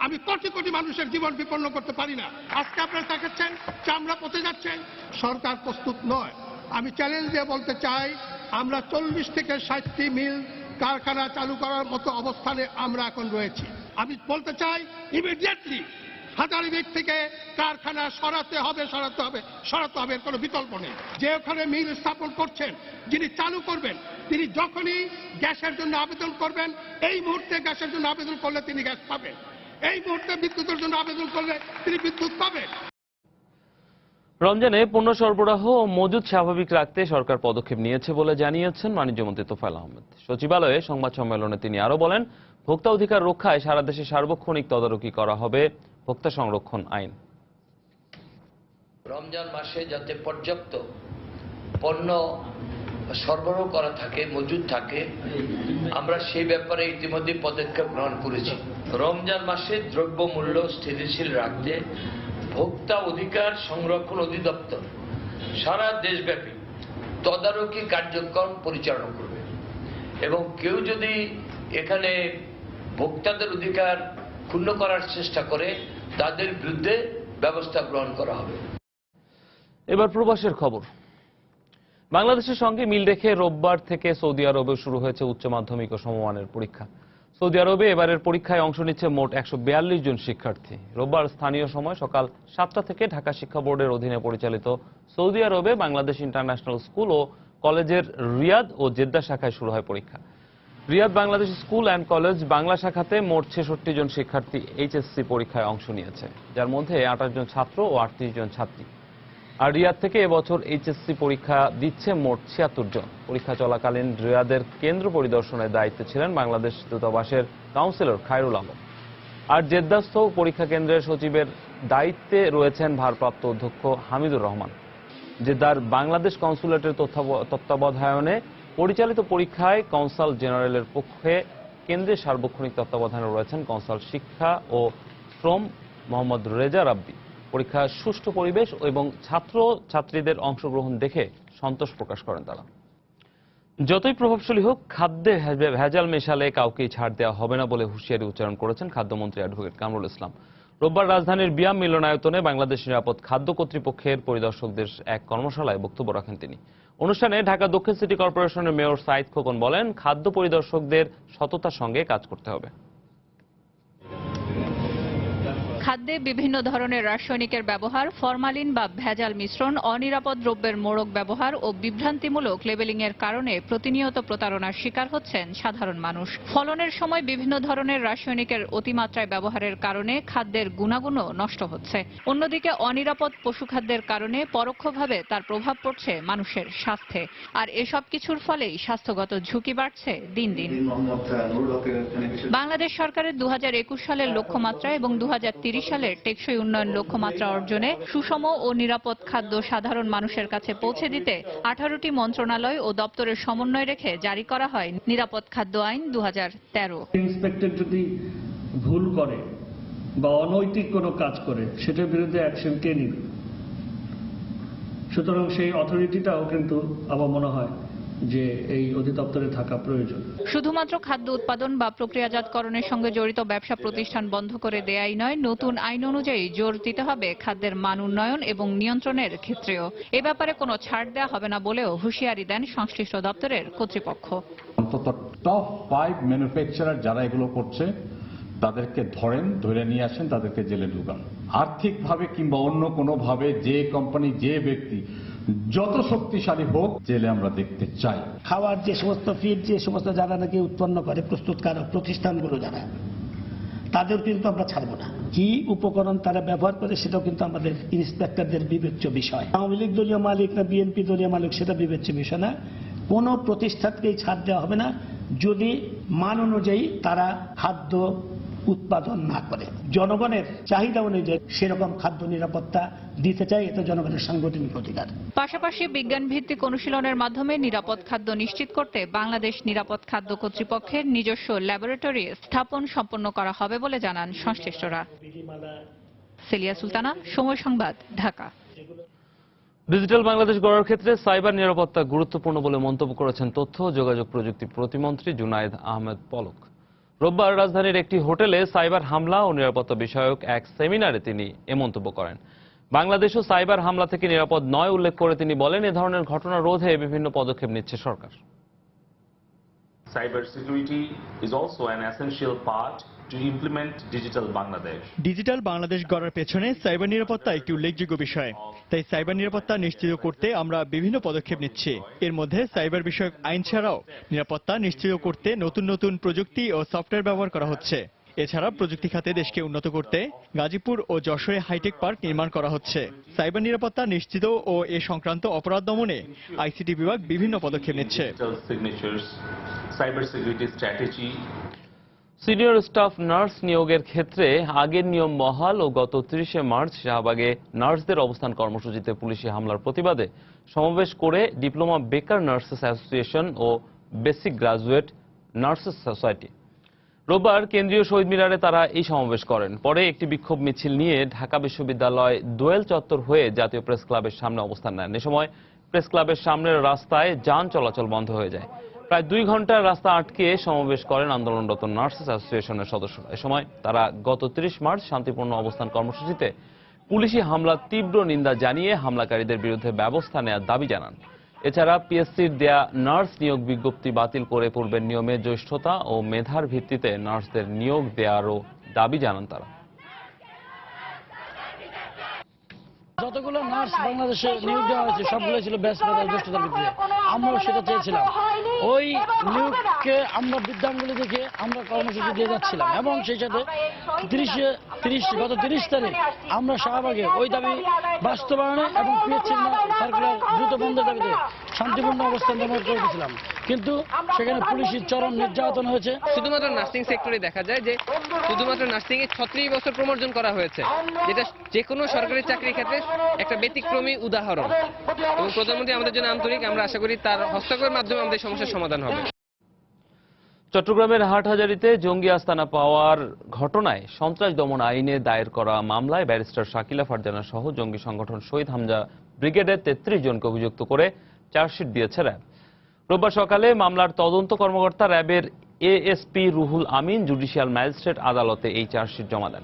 আমি কোটি কোটি মানুষের জীবন বিপন্ন করতে পারি না। আজকে আপনারা দেখাচ্ছেন চামড়া পচে যাচ্ছেন, সরকার প্রস্তুত নয়। আমি চ্যালেঞ্জ দিয়ে বলতে চাই, আমরা 40 থেকে 60টি মিল কারখানা চালু করার মতো অবস্থানে আমরা এখন রয়েছি। আমি বলতে চাই, ইমিডিয়েটলি হাজারীবাগ থেকে কারখানা সরাতে হবে এর কোনো বিকল্প নেই। যে ওখানে মিল স্থাপন করছেন, যিনি চালু করবেন, তিনি যখনই গ্যাসের জন্য আবেদন করবেন, এই মুহূর্তে গ্যাসের জন্য আবেদন করলে তিনি গ্যাস পাবেন, এই মুহূর্তে বিদ্যুতের জন্য আবেদন করলে তিনি বিদ্যুৎ পাবেন। রমজানে পণ্য সরবরাহ ও মজুদ স্বাভাবিক রাখতে সরকার পদক্ষেপ নিয়েছে বলে জানিয়েছেন বাণিজ্যমন্ত্রী তোফায়েল আহমেদ। সচিবালয়ে সংবাদ সম্মেলনে তিনি আরো বলেন, ভোক্তা অধিকার রক্ষায় সারা দেশে সার্বক্ষণিক তদারকি করা হবে ভোক্তা সংরক্ষণ আইন। রমজান মাসে যাতে পর্যাপ্ত পণ্য সরবরাহ করা থাকে, মজুদ থাকে, আমরা সেই ব্যাপারে ইতিমধ্যে পদক্ষেপ গ্রহণ করেছি। রমজান মাসে দ্রব্যমূল্য স্থিতিশীল রাখতে ভোক্তা অধিকার সংরক্ষণ অধিদপ্তর সারা দেশব্যাপী তদারকি কার্যক্রম পরিচালনা করবে এবং কেউ যদি এখানে ভোক্তাদের অধিকার ক্ষুণ্ণ করার চেষ্টা করে তাদের বিরুদ্ধে ব্যবস্থা গ্রহণ করা হবে। এবার প্রবাসের খবর। বাংলাদেশের সঙ্গে মিল রেখে রোববার থেকে সৌদি আরবে শুরু হয়েছে উচ্চ মাধ্যমিক ও সমমানের পরীক্ষা। সৌদি আরবে এবারের পরীক্ষায় অংশ নিচ্ছে মোট 142 জন শিক্ষার্থী। রোববার স্থানীয় সময় সকাল 7টা থেকে ঢাকা শিক্ষা বোর্ডের অধীনে পরিচালিত সৌদি আরবে বাংলাদেশ ইন্টারন্যাশনাল স্কুল ও কলেজের রিয়াদ ও জেদ্দা শাখায় শুরু হয় পরীক্ষা। Riyadh Bangladesh school and college Bangla শাখাতে মোট 66 জন শিক্ষার্থী এইচএসসি পরীক্ষায় অংশ নিয়েছে, যার মধ্যে 28 জন ছাত্র ও 38 জন ছাত্রী। আর রিয়াদ থেকে এবছর এইচএসসি পরীক্ষা দিচ্ছে মোট 76 জন। পরীক্ষা চলাকালীন রিয়াদের কেন্দ্র পরিদর্শনের দায়িত্বে ছিলেন বাংলাদেশ দূতাবাসের কাউন্সিলর খায়রুল আলম। আর জেদ্দাস্থ পরীক্ষা কেন্দ্রের সচিবের দায়িত্বে রয়েছেন ভারপ্রাপ্ত অধ্যক্ষ হামিদুর রহমান। জেদ্দার বাংলাদেশ কনসুলেটের তত্ত্বাবধানে পরিচালিত পরীক্ষায় কনসাল জেনারেলের পক্ষে কেন্দ্রের সার্বক্ষণিক তত্ত্বাবধানে রয়েছেন কনসাল শিক্ষা ও শ্রম মোহাম্মদ রেজা রাব্বি। পরীক্ষার সুষ্ঠু পরিবেশ এবং ছাত্র ছাত্রীদের অংশগ্রহণ দেখে সন্তোষ প্রকাশ করেন তারা। যতই প্রভাবশালী হোক, খাদ্যে ভেজাল মেশালে কাউকেই ছাড় দেওয়া হবে না বলে হুঁশিয়ারি উচ্চারণ করেছেন খাদ্যমন্ত্রী অ্যাডভোকেট কামরুল ইসলাম। রোববার রাজধানীর বিয়াম মিলনায়তনে বাংলাদেশ নিরাপদ খাদ্য কর্তৃপক্ষের পরিদর্শকদের এক কর্মশালায় বক্তব্য রাখেন তিনি। অনুষ্ঠানে ঢাকা দক্ষিণ সিটি কর্পোরেশনের মেয়র সাইদ খোকন বলেন, খাদ্য পরিদর্শকদের সততার সঙ্গে কাজ করতে হবে। খাদ্যে বিভিন্ন ধরনের রাসায়নিকের ব্যবহার, ফরমালিন বা ভেজাল মিশ্রণ, অনিরাপদ দ্রব্যের মোড়ক ব্যবহার ও বিভ্রান্তিমূলক লেবেলিং এর কারণে প্রতিনিয়ত প্রতারণার শিকার হচ্ছেন সাধারণ মানুষ। ফলনের সময় বিভিন্ন ধরনের রাসায়নিকের অতিমাত্রায় ব্যবহারের কারণে খাদ্যের গুণাগুণও নষ্ট হচ্ছে। অন্যদিকে অনিরাপদ পশুখাদ্যের কারণে পরোক্ষভাবে তার প্রভাব পড়ছে মানুষের স্বাস্থ্যে। আর এসব কিছুর ফলেই স্বাস্থ্যগত ঝুঁকি বাড়ছে দিন দিন। বাংলাদেশ সরকারের 2021 সালের লক্ষ্যমাত্রা এবং 2030 সালের টেকসই উন্নয়ন লক্ষ্যমাত্রা অর্জনে সুষম ও নিরাপদ খাদ্য সাধারণ মানুষের কাছে পৌঁছে দিতে 18টি মন্ত্রণালয় ও দপ্তরের সমন্বয় রেখে জারি করা হয় নিরাপদ খাদ্য আইন 2013। ইন্সপেক্টর যদি ভুল করে বা অনৈতিক কোনো কাজ করে, সেটার বিরুদ্ধে অ্যাকশন কে নিবে? সুতরাং সেই অথরিটিটাও কিন্তু আমার মনে হয় যে এই অধিদপ্তরে থাকা প্রয়োজন। শুধুমাত্র খাদ্য উৎপাদন বা প্রক্রিয়াজাতকরণের সঙ্গে জড়িত ব্যবসা প্রতিষ্ঠান বন্ধ করে দেয়াই নয়, নতুন আইন অনুযায়ী জোর দিতে হবে খাদ্যের মান উন্নয়ন এবং নিয়ন্ত্রণের ক্ষেত্রেও। এ ব্যাপারে কোনো ছাড় দেওয়া হবে না বলেও হুঁশিয়ারি দেন সংশ্লিষ্ট দপ্তরের কর্তৃপক্ষ। অন্তত টপ 5 ম্যানুফ্যাকচারার যারা এগুলো করছে তাদেরকে ধরে নিয়ে আসেন, তাদেরকে জেলে ঢুকান। আর্থিকভাবে কিংবা অন্য কোনোভাবে যে কোম্পানি, যে ব্যক্তি যত শক্তিশালী হোক, জেলে আমরা দেখতে চাই। খাওয়ার যে সমস্ত ফিড, যে সমস্ত যারা নাকি উৎপন্ন করে প্রস্তুতকারক প্রতিষ্ঠানগুলো যারা, তাদের কিন্তু আমরা ছাড়বো না। কি উপকরণ তারা ব্যবহার করে সেটাও কিন্তু আমাদের ইন্সপেক্টরদের বিবেচ্য বিষয়। আওয়ামী লীগ দলীয় মালিক না বিএনপি দলীয় মালিক সেটা বিবেচ্য বিষয় না। কোনো প্রতিষ্ঠানকেই ছাড় দেওয়া হবে না যদি মান অনুযায়ী তারা খাদ্য উৎপাদন না করে। জনগণের চাহিদা অনুযায়ী সেরকম খাদ্য নিরাপত্তা দিতে চাই, এটা জনগণের সাংগঠনিক অধিকার। পাশাপাশি বিজ্ঞান ভিত্তিক অনুশীলনের মাধ্যমে নিরাপদ খাদ্য নিশ্চিত করতে বাংলাদেশ নিরাপদ খাদ্য কর্তৃপক্ষের নিজস্ব ল্যাবরেটরি স্থাপন সম্পন্ন করা হবে বলে জানান সংশ্লিষ্টরা। সেলিয়া সুলতানা, সময় সংবাদ, ঢাকা। ডিজিটাল বাংলাদেশ গড়ার ক্ষেত্রে সাইবার নিরাপত্তা গুরুত্বপূর্ণ বলে মন্তব্য করেছেন তথ্য ও যোগাযোগ প্রযুক্তি প্রতিমন্ত্রী জুনায়েদ আহমেদ পলক। রোববার রাজধানীর একটি হোটেলে সাইবার হামলা ও নিরাপত্তা বিষয়ক এক সেমিনারে তিনি এ মন্তব্য করেন। বাংলাদেশও সাইবার হামলা থেকে নিরাপদ নয় উল্লেখ করে তিনি বলেন, এ ধরনের ঘটনা রোধে বিভিন্ন পদক্ষেপ নিচ্ছে সরকার। Cyber security is also an essential part to implement digital Bangladesh. Digital Bangladesh গড়ার পেছনে সাইবার নিরাপত্তা একটি উল্লেখযোগ্য বিষয়। তাই সাইবার নিরাপত্তা নিশ্চিত করতে আমরা বিভিন্ন পদক্ষেপ নিচ্ছি। এর মধ্যে সাইবার বিষয়ক আইন ছাড়াও নিরাপত্তা নিশ্চিত করতে নতুন নতুন প্রযুক্তি ও সফটওয়্যার ব্যবহার করা হচ্ছে। এছাড়া প্রযুক্তি খাতে দেশকে উন্নত করতে গাজীপুর ও যশোরে হাইটেক পার্ক নির্মাণ করা হচ্ছে। সাইবার নিরাপত্তা নিশ্চিত ও এ সংক্রান্ত অপরাধ দমনে আইসিটি বিভাগ বিভিন্ন পদক্ষেপ নিচ্ছে। সিনিয়র স্টাফ নার্স নিয়োগের ক্ষেত্রে আগের নিয়ম বহাল ও গত 30শে মার্চ শাহবাগে নার্সদের অবস্থান কর্মসূচিতে পুলিশি হামলার প্রতিবাদে সমাবেশ করে ডিপ্লোমা বেকার নার্সেস অ্যাসোসিয়েশন ও বেসিক গ্রাজুয়েট নার্সেস সোসাইটি। রোববার কেন্দ্রীয় শহীদ মিনারে তারা এই সমাবেশ করেন। পরে একটি বিক্ষোভ মিছিল নিয়ে ঢাকা বিশ্ববিদ্যালয় দোয়েল চত্বর হয়ে জাতীয় প্রেস ক্লাবের সামনে অবস্থান নেন। এ সময় প্রেস ক্লাবের সামনের রাস্তায় যান চলাচল বন্ধ হয়ে যায়। প্রায় 2 ঘন্টা রাস্তা আটকে সমাবেশ করেন আন্দোলনরত নার্সেস অ্যাসোসিয়েশনের সদস্যরা। এ সময় তারা গত 30 মার্চ শান্তিপূর্ণ অবস্থান কর্মসূচিতে পুলিশি হামলার তীব্র নিন্দা জানিয়ে হামলাকারীদের বিরুদ্ধে ব্যবস্থা নেওয়ার দাবি জানান। এছাড়া পিএসসির দেয়া নার্স নিয়োগ বিজ্ঞপ্তি বাতিল করে পূর্বের নিয়মে জ্যেষ্ঠতা ও মেধার ভিত্তিতে নার্সদের নিয়োগ দেওয়ারও দাবি জানান তারা। যতগুলো নার্স বাংলাদেশে নিয়োগ দেওয়া হয়েছে সবগুলো ছিল বেস্ট মেধার জ্যেষ্ঠতার ভিত্তিতে। আমরাও সেটা চেয়েছিলাম। ওই নিয়োগকে আমরা বৃদ্ধাঙ্গুলি দেখে আমরা কর্মসূচি দিয়ে যাচ্ছিলাম এবং সেই সাথে গত 30 তারিখ আমরা শাহবাগে ওই দাবি বাস্তবায়নে এবং পিএসসি সার্কুলার দ্রুত বন্ধের দাবিতে শান্তিপূর্ণ অবস্থান নেওয়ার করে দিয়েছিলাম, কিন্তু সেখানে পুলিশের চরম নির্যাতন হয়েছে। শুধুমাত্র নার্সিং সেক্টরে দেখা যায় যে শুধুমাত্র নার্সিং এ 36 বছর প্রমোশন করা হয়েছে, যেটা যে কোনো সরকারি চাকরির ক্ষেত্রে একটা ব্যতিক্রমী উদাহরণ। এবং প্রধানমন্ত্রী আমাদের জন্য আন্তরিক, আমরা আশা করি তার হস্তক্ষেপের মাধ্যমে আমাদের সমস্যার সমাধান হবে। চট্টগ্রামের হাটহাজারীতে জঙ্গি আস্তানা পাওয়ার ঘটনায় সন্ত্রাস দমন আইনে দায়ের করা মামলায় ব্যারিস্টার শাকিলা ফারজানা সহ জঙ্গি সংগঠন শহীদ হামজা ব্রিগেডের 33 জনকে অভিযুক্ত করে চার্জশিট দিয়েছে র্যাব। রোববার সকালে মামলার তদন্ত কর্মকর্তা র্যাবের ASP Ruhul Amin judicial magistrate আদালতে এই চার্জশিট জমা দেন।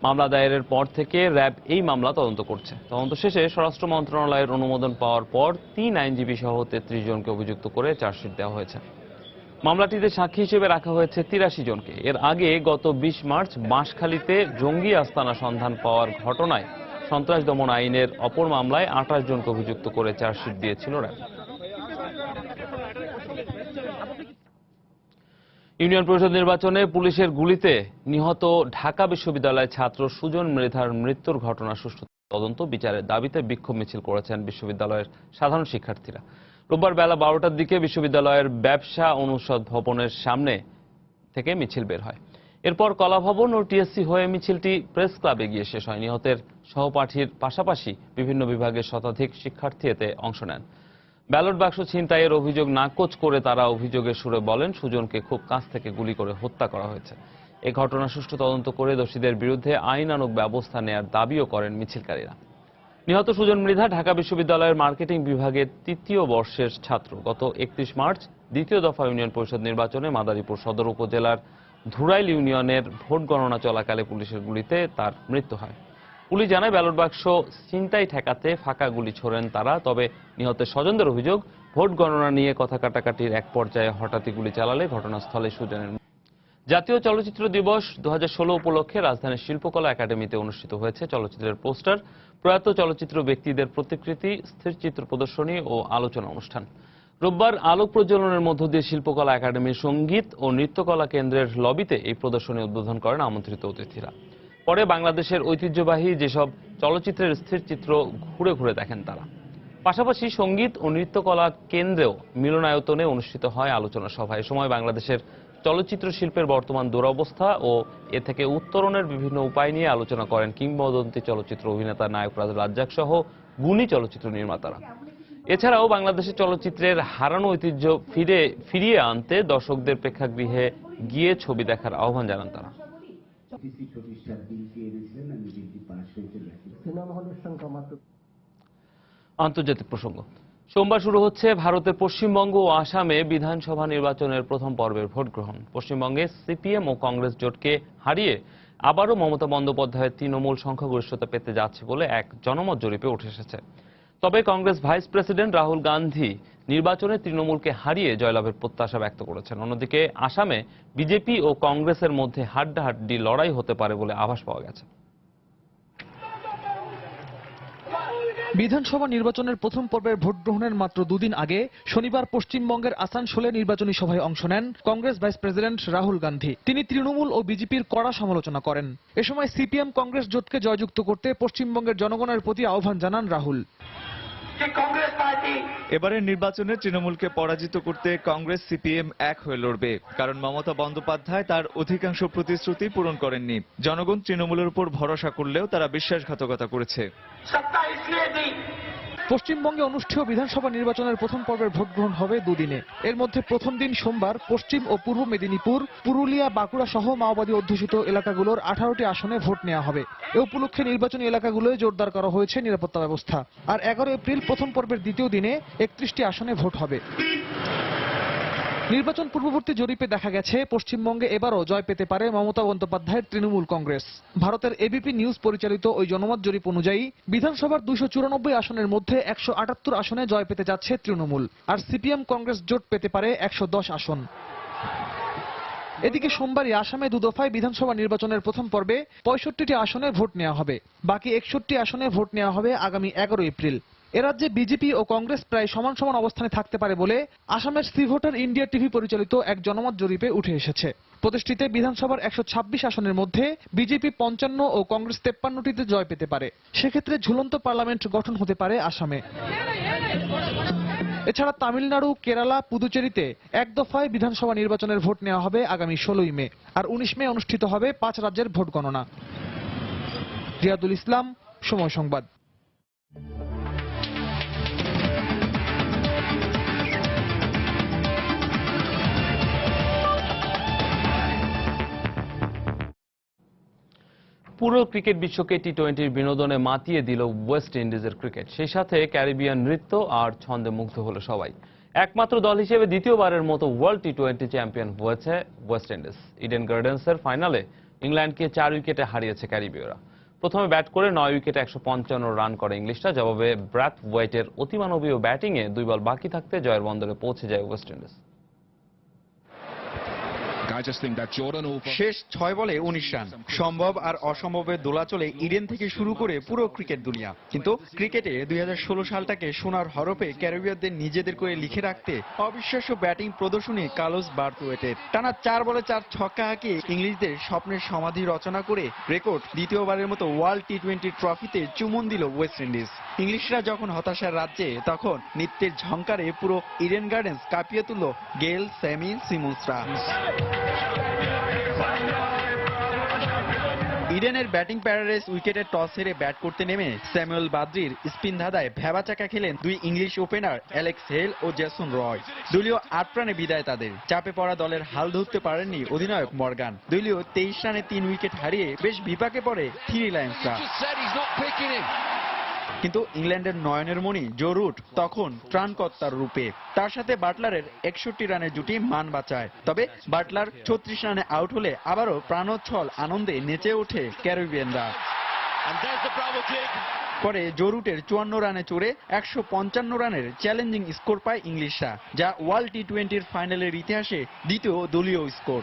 মামলা দায়েরের পর থেকে র্যাব এই মামলা তদন্ত করছে। তদন্ত শেষে স্বরাষ্ট্র মন্ত্রণালয়ের অনুমোদন পাওয়ার পর 3 আইনজীবী সহ 33 জনকে অভিযুক্ত করে চার্জশিট দেওয়া হয়েছে। মামলাটিতে সাক্ষী হিসেবে রাখা হয়েছে 83 জনকে। এর আগে গত 20 মার্চ বাঁশখালীতে জঙ্গি আস্তানা সন্ধান পাওয়ার ঘটনায় সন্ত্রাস দমন আইনের অপর মামলায় 28 জনকে অভিযুক্ত করে চার্জশিট দিয়েছিল র্যাব। ইউনিয়ন পরিষদ নির্বাচনে পুলিশের গুলিতে নিহত ঢাকা বিশ্ববিদ্যালয়ের ছাত্র সুজন মৃধার মৃত্যুর ঘটনা সুষ্ঠু তদন্ত বিচারের দাবিতে বিক্ষোভ মিছিল করেছেন বিশ্ববিদ্যালয়ের সাধারণ শিক্ষার্থীরা। রোববার বেলা 12টার দিকে বিশ্ববিদ্যালয়ের ব্যবসা অনুষদ ভবনের সামনে থেকে মিছিল বের হয়। এরপর কলা ভবন ও টিএসসি হয়ে মিছিলটি প্রেস ক্লাবে গিয়ে শেষ হয়। নিহতের সহপাঠীর পাশাপাশি বিভিন্ন বিভাগের শতাধিক শিক্ষার্থী এতে অংশ নেন। ব্যালট বাক্স ছিনতাইয়ের অভিযোগ নাকচ করে তারা অভিযোগের সুরে বলেন সুজনকে খুব কাছ থেকে গুলি করে হত্যা করা হয়েছে। এই ঘটনা সুষ্ঠু তদন্ত করে দোষীদের বিরুদ্ধে আইনানুগ ব্যবস্থা নেয়ার দাবিও করেন মিছিলকারীরা। নিহত সুজন মৃধা ঢাকা বিশ্ববিদ্যালয়ের মার্কেটিং বিভাগের 3য় বর্ষের ছাত্র। গত 31 মার্চ দ্বিতীয় দফা ইউনিয়ন পরিষদ নির্বাচনে মাদারীপুর সদর উপজেলার ধুরাইল ইউনিয়নের ভোট গণনা চলাকালে পুলিশের গুলিতে তার মৃত্যু হয়। পুলিশ জানায় ব্যালট বাক্স ছিনতাই ঠেকাতে ফাঁকা গুলি ছোড়েন তারা। তবে নিহতের স্বজনদের অভিযোগ ভোট গণনা নিয়ে কথা কাটাকাটির এক পর্যায়ে হঠাৎই গুলি চালালে ঘটনাস্থলে সুজনের। জাতীয় চলচ্চিত্র দিবস 2016 উপলক্ষে রাজধানীর শিল্পকলা একাডেমিতে অনুষ্ঠিত হয়েছে চলচ্চিত্রের পোস্টার, প্রয়াত চলচ্চিত্র ব্যক্তিদের প্রতিকৃতি, স্থিরচিত্র প্রদর্শনী ও আলোচনা অনুষ্ঠান। রোববার আলোক প্রজ্বলনের মধ্য দিয়ে শিল্পকলা একাডেমির সঙ্গীত ও নৃত্যকলা কেন্দ্রের লবিতে এই প্রদর্শনী উদ্বোধন করেন আমন্ত্রিত অতিথিরা। পরে বাংলাদেশের ঐতিহ্যবাহী যেসব চলচ্চিত্রের স্থিরচিত্র ঘুরে ঘুরে দেখেন তারা। পাশাপাশি সঙ্গীত ও নৃত্যকলা কেন্দ্রেও মিলনায়তনে অনুষ্ঠিত হয় আলোচনা সভা। এ সময় বাংলাদেশের চলচ্চিত্র শিল্পের বর্তমান দুরবস্থা ও এ থেকে উত্তরণের বিভিন্ন উপায় নিয়ে আলোচনা করেন কিংবদন্তি চলচ্চিত্র অভিনেতা নায়করাজ রাজ্জাক সহ গুণী চলচ্চিত্র নির্মাতারা। এছাড়াও বাংলাদেশের চলচ্চিত্রের হারানো ঐতিহ্য ফিরিয়ে আনতে দর্শকদের প্রেক্ষাগৃহে গিয়ে ছবি দেখার আহ্বান জানান তারা। আন্তর্জাতিক প্রসঙ্গ। সোমবার শুরু হচ্ছে ভারতের পশ্চিমবঙ্গ ও আসামে বিধানসভা নির্বাচনের প্রথম পর্বের ভোট গ্রহণ। পশ্চিমবঙ্গে সিপিএম ও কংগ্রেস জোটকে হারিয়ে আবারও মমতা বন্দ্যোপাধ্যায়ের তৃণমূল সংখ্যাগরিষ্ঠতা পেতে যাচ্ছে বলে এক জনমত জরিপে উঠে এসেছে। তবে কংগ্রেস ভাইস প্রেসিডেন্ট রাহুল গান্ধী নির্বাচনে তৃণমূলকে হারিয়ে জয়লাভের প্রত্যাশা ব্যক্ত করেছেন। অন্যদিকে আসামে বিজেপি ও কংগ্রেসের মধ্যে হাড্ডাহাড্ডি লড়াই হতে পারে বলে আভাস পাওয়া গেছে। বিধানসভা নির্বাচনের প্রথম পর্বের ভোট গ্রহণের মাত্র দুদিন আগে শনিবার পশ্চিমবঙ্গের আসানসোলে নির্বাচনী সভায় অংশ নেন কংগ্রেস ভাইস প্রেসিডেন্ট রাহুল গান্ধী। তিনি তৃণমূল ও বিজেপির কড়া সমালোচনা করেন। এ সময় সিপিএম কংগ্রেস জোটকে জয়যুক্ত করতে পশ্চিমবঙ্গের জনগণের প্রতি আহ্বান জানান রাহুল। এবারের নির্বাচনে তৃণমূলকে পরাজিত করতে কংগ্রেস সিপিএম এক হয়ে লড়বে, কারণ মমতা বন্দ্যোপাধ্যায় তার অধিকাংশ প্রতিশ্রুতি পূরণ করেননি। জনগণ তৃণমূলের উপর ভরসা করলেও তারা বিশ্বাসঘাতকতা করেছে। পশ্চিমবঙ্গে অনুষ্ঠেয় বিধানসভা নির্বাচনের প্রথম পর্বের ভোট গ্রহণ হবে দুদিনে। এর মধ্যে প্রথম দিন সোমবার পশ্চিম ও পূর্ব মেদিনীপুর, পুরুলিয়া, বাঁকুড়া সহ মাওবাদী অধ্যুষিত এলাকাগুলোর 18টি আসনে ভোট নেওয়া হবে। এ উপলক্ষে নির্বাচনী এলাকাগুলোয় জোরদার করা হয়েছে নিরাপত্তা ব্যবস্থা। আর 11 এপ্রিল প্রথম পর্বের দ্বিতীয় দিনে 31টি আসনে ভোট হবে। নির্বাচন পূর্ববর্তী জরিপে দেখা গেছে পশ্চিমবঙ্গে এবারও জয় পেতে পারে মমতা বন্দ্যোপাধ্যায়ের তৃণমূল কংগ্রেস। ভারতের এবিপি নিউজ পরিচালিত ওই জনমত জরিপ অনুযায়ী বিধানসভার 294 আসনের মধ্যে 178 আসনে জয় পেতে যাচ্ছে তৃণমূল, আর সিপিএম কংগ্রেস জোট পেতে পারে 110 আসন। এদিকে সোমবারই আসামে দুদফায় বিধানসভা নির্বাচনের প্রথম পর্বে 65টি আসনে ভোট নেওয়া হবে। বাকি 61 আসনে ভোট নেওয়া হবে আগামী 11 এপ্রিল। এরাজ্যে বিজেপি ও কংগ্রেস প্রায় সমান সমান অবস্থানে থাকতে পারে বলে আসামের সি ভোটার ইন্ডিয়া টিভি পরিচালিত এক জনমত জরিপে উঠে এসেছে। প্রতিষ্ঠিতে বিধানসভার 126 আসনের মধ্যে বিজেপি 55 ও কংগ্রেস 53টিতে জয় পেতে পারে। সেক্ষেত্রে ঝুলন্ত পার্লামেন্ট গঠন হতে পারে আসামে। এছাড়া তামিলনাড়ু, কেরালা, পুদুচেরিতে এক দফায় বিধানসভা নির্বাচনের ভোট নেওয়া হবে আগামী 16 মে, আর 19 মে অনুষ্ঠিত হবে 5 রাজ্যের ভোট গণনা। রিয়াদুল ইসলাম, সময় সংবাদ। পুরো ক্রিকেট বিশ্বকে টি-20 বিনোদনে মাতিয়ে দিল ওয়েস্ট ইন্ডিজের ক্রিকেট। সেই সাথে ক্যারিবিয়ান নৃত্য আর ছন্দে মুগ্ধ হলো সবাই। একমাত্র দল হিসেবে দ্বিতীয়বারের মতো ওয়ার্ল্ড টি-20 চ্যাম্পিয়ন হয়েছে ওয়েস্ট ইন্ডিজ। ইডেন গার্ডেন্সের ফাইনালে ইংল্যান্ডকে 4 উইকেটে হারিয়েছে ক্যারিবীয়রা। প্রথমে ব্যাট করে 9 উইকেটে 155 রান করে ইংলিশরা। জবাবে ব্র্যাথ ওয়াইটের অতিমানবীয় ব্যাটিংয়ে 2 বল বাকি থাকতে জয়ের বন্দরে পৌঁছে যায় ওয়েস্ট ইন্ডিজ। শেষ 6 বলে 19 রান। সম্ভব আর অসম্ভবের দোলাচলে ইডেন থেকে শুরু করে পুরো ক্রিকেট দুনিয়া। কিন্তু ক্রিকেটে 2016 সালটাকে সোনার হরফে ক্যারিবীয়দের নিজেদের করে লিখে রাখতে অবিশ্বাস্য ব্যাটিং প্রদর্শনী কার্লোস ব্রাথওয়েটের। টানা 4 বলে 4 ছক্কা হাঁকিয়ে ইংলিশদের স্বপ্নের সমাধি রচনা করে রেকর্ড দ্বিতীয়বারের মতো ওয়ার্ল্ড টি-20 ট্রফিতে চুমুন দিল ওয়েস্ট ইন্ডিজ। ইংলিশরা যখন হতাশার রাজ্যে, তখন নৃত্যের ঝংকারে পুরো ইডেন গার্ডেন্স কাঁপিয়ে তুলল গেল, স্যামি, সিমন্সরা। ইডেনের ব্যাটিং প্যারাডাইস উইকেটে টস হেরে ব্যাট করতে নেমে স্যামুয়েল বাদ্রির স্পিন ধাঁধায় ভেবাচাকা খেলেন 2 ইংলিশ ওপেনার অ্যালেক্স হেল ও জেসন রয়। দলীয় 8 রানে বিদায় তাদের। চাপে পড়া দলের হাল ধরতে পারেননি অধিনায়ক মর্গান। দলীয় 23 রানে 3 উইকেট হারিয়ে বেশ বিপাকে পড়ে থ্রি লায়ন্সরা। কিন্তু ইংল্যান্ডের নয়নের মণি জো রুট তখন ত্রাণকর্তার রূপে। তার সাথে বাটলারের 61 রানের জুটি মান বাঁচায়। তবে বাটলার 36 রানে আউট হলে আবারও প্রাণোচ্ছল আনন্দে নেচে ওঠে ক্যারিবিয়ানরা। পরে জো রুটের 54 রানে চড়ে 155 রানের চ্যালেঞ্জিং স্কোর পায় ইংলিশরা, যা ওয়ার্ল্ড টি-20 ফাইনালের ইতিহাসে দ্বিতীয় দলীয় স্কোর।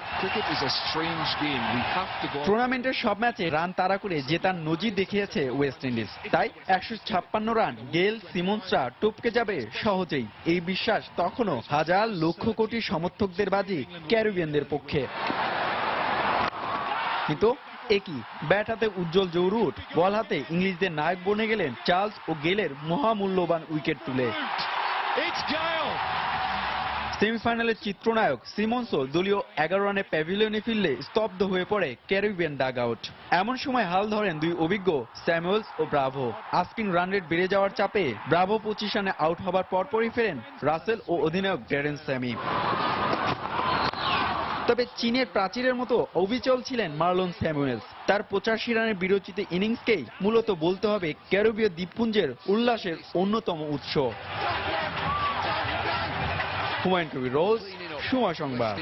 টুর্নামেন্টের সব ম্যাচে রান তাড়া করে জেতার নজির দেখিয়েছে ওয়েস্ট ইন্ডিজ। তাই 156 রান গেল, সিমন্সরা টপকে যাবে সহজেই, এই বিশ্বাস তখনও হাজার লক্ষ কোটি সমর্থকদের বাজি ক্যারিবিয়ানদের পক্ষে। কিন্তু একই ব্যাট হাতে উজ্জ্বল জো রুট, বল হাতে ইংলিশদের নায়ক বনে গেলেন চার্লস ও গেলের মহামূল্যবান উইকেট তুলে। সেমিফাইনালের চিত্রনায়ক সিমন্সও দলীয় 11 রানে প্যাভিলিয়নে ফিরলে স্তব্ধ হয়ে পড়ে ক্যারিবিয়ান ডাগ আউট। এমন সময় হাল ধরেন 2 অভিজ্ঞ স্যামুয়েলস ও ব্রাভো। আস্কিং রান রেট বেড়ে যাওয়ার চাপে ব্রাভো 25 রানে আউট হবার পরপরই ফেরেন রাসেল ও অধিনায়ক ড্যারেন স্যামি। তবে চীনের প্রাচীরের মতো অবিচল ছিলেন মার্লন স্যামুয়েলস। তার 85 রানের বিরচিত ইনিংসকেই মূলত বলতে হবে ক্যারিবীয় দ্বীপপুঞ্জের উল্লাসের অন্যতম উৎস। হুমায়ুন কবির রোজ, সময় সংবাদ।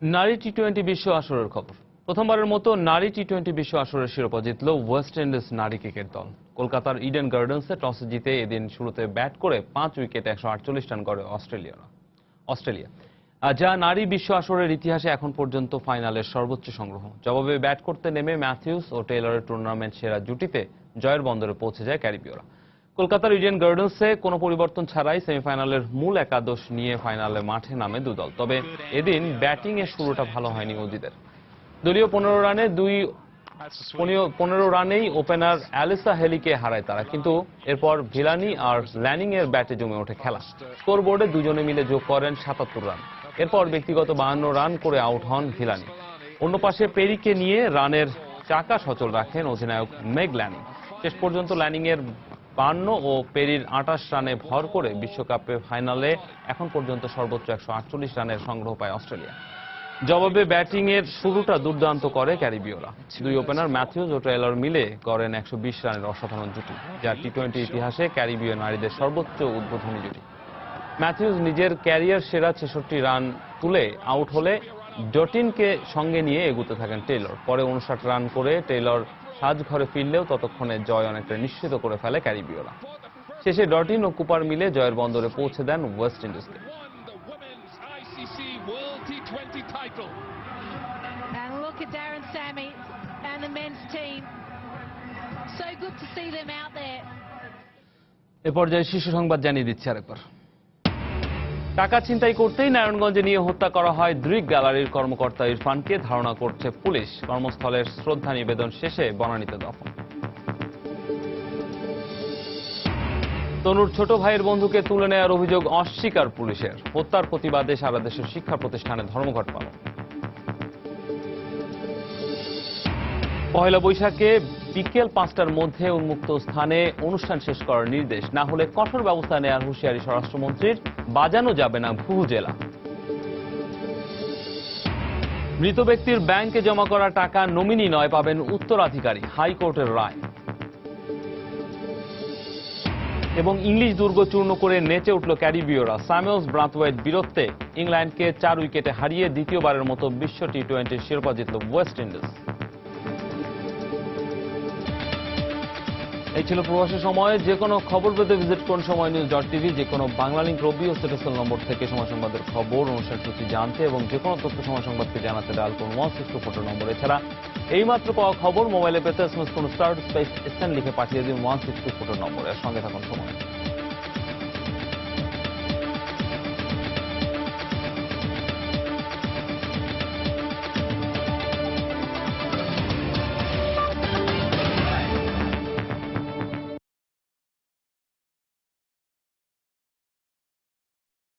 নারী টি-20 বিশ্ব আসরের খবর। প্রথমবারের মতো নারী টি-20 বিশ্ব আসরের শিরোপা জিতল ওয়েস্ট ইন্ডিজ নারী ক্রিকেট দল। কলকাতার ইডেন গার্ডেন্সে টসে জিতে এদিন শুরুতে ব্যাট করে 5 উইকেটে 148 রান করে অস্ট্রেলিয়া, যা নারী বিশ্ব আসরের ইতিহাসে এখন পর্যন্ত ফাইনালের সর্বোচ্চ সংগ্রহ। জবাবে ব্যাট করতে নেমে ম্যাথিউস ও টেইলরের টুর্নামেন্ট সেরা জুটিতে জয়ের বন্দরে পৌঁছে যায় ক্যারিবীয়রা। কলকাতার ইডেন গার্ডেন্সে কোনো পরিবর্তন ছাড়াই সেমিফাইনালের মূল একাদশ নিয়ে ফাইনালে মাঠে নামে দুদল। তবে এদিন ব্যাটিংয়ের শুরুটা ভালো হয়নি অজিদের। দলীয় 15 রানেই ওপেনার অ্যালিসা হেলিকে হারায় তারা, কিন্তু এরপর ভিলানি আর ল্যানিং এর ব্যাটে জমে ওঠে খেলা। স্কোরবোর্ডে দুজনে মিলে যোগ করেন 77 রান। এরপর ব্যক্তিগত 52 রান করে আউট হন ভিলানি। অন্য পাশে পেরিকে নিয়ে রানের চাকা সচল রাখেন অধিনায়ক মেগ ল্যানিং। শেষ পর্যন্ত ল্যানিং এর 52 ও পেরির 28 রানে ভর করে বিশ্বকাপে ফাইনালে এখন পর্যন্ত সর্বোচ্চ 148 রানের সংগ্রহ পায় অস্ট্রেলিয়া। জবাবে ব্যাটিংয়ের শুরুটা দুর্দান্ত করে ক্যারিবীয়রা। 2 ওপেনার ম্যাথিউস ও টেইলর মিলে করেন 120 রানের অসাধারণ জুটি, যা টি-20 ইতিহাসে ক্যারিবীয় নারীদের সর্বোচ্চ উদ্বোধনী জুটি। ম্যাথিউজ নিজের ক্যারিয়ার সেরা 66 রান তুলে আউট হলে ডটিনকে সঙ্গে নিয়ে এগুতে থাকেন টেইলর। পরে 59 রান করে টেইলর সাজঘরে ফিরলেও ততক্ষণে জয় অনেকটা নিশ্চিত করে ফেলে ক্যারিবীয়রা। শেষে ডটিন ও কুপার মিলে জয়ের বন্দরে পৌঁছে দেন ওয়েস্ট ইন্ডিজকে। এ পর্যায়ে শীর্ষ সংবাদ জানিয়ে দিচ্ছে আরেকবার। টাকা ছিনতাই করতেই নারায়ণগঞ্জে নিয়ে হত্যা করা হয় দৃক গ্যালারির কর্মকর্তা ইরফানকে, ধারণা করছে পুলিশ। কর্মস্থলের শ্রদ্ধা নিবেদন শেষে বনানীতে দফন। তনুর ছোট ভাইয়ের বন্ধুকে তুলে নেওয়ার অভিযোগ অস্বীকার পুলিশের। হত্যার প্রতিবাদে সারা দেশের শিক্ষা প্রতিষ্ঠানে ধর্মঘট পালন। পহেলা বৈশাখে বিকেল 5টার মধ্যে উন্মুক্ত স্থানে অনুষ্ঠান শেষ করার নির্দেশ, না হলে কঠোর ব্যবস্থা নেওয়ার হুঁশিয়ারি স্বরাষ্ট্রমন্ত্রীর। বাজানো যাবে না ভুভুজেলা। মৃত ব্যক্তির ব্যাংকে জমা করা টাকা নমিনি নয়, পাবেন উত্তরাধিকারী, হাইকোর্টের রায়। এবং ইংলিশ দুর্গ চূর্ণ করে নেচে উঠল ক্যারিবীয়রা। স্যামুয়েলস ব্রাথওয়েট বীরত্বে ইংল্যান্ডকে 4 উইকেটে হারিয়ে দ্বিতীয়বারের মতো বিশ্ব টি-20 শিরোপা জিতল ওয়েস্ট ইন্ডিজ। এই ছিল প্রবাসের সময়। যে কোনো খবর পেতে ভিজিট করুন সময়নিউজ.tv। যে কোনো বাংলা লিংক রবি ও স্ট্যাটাসেল নম্বর থেকে সময় সংবাদের খবর, অনুষ্ঠান সূচি জানতে এবং যে কোনো তথ্য সময় সংবাদকে জানাতে ডায়াল করুন 162 নম্বর। এছাড়া এইমাত্র পাওয়া খবর মোবাইলে পেতে SMS করুন *SN লিখে পাঠিয়ে দিন 162 নম্বরে। সঙ্গে থাকুন সময়।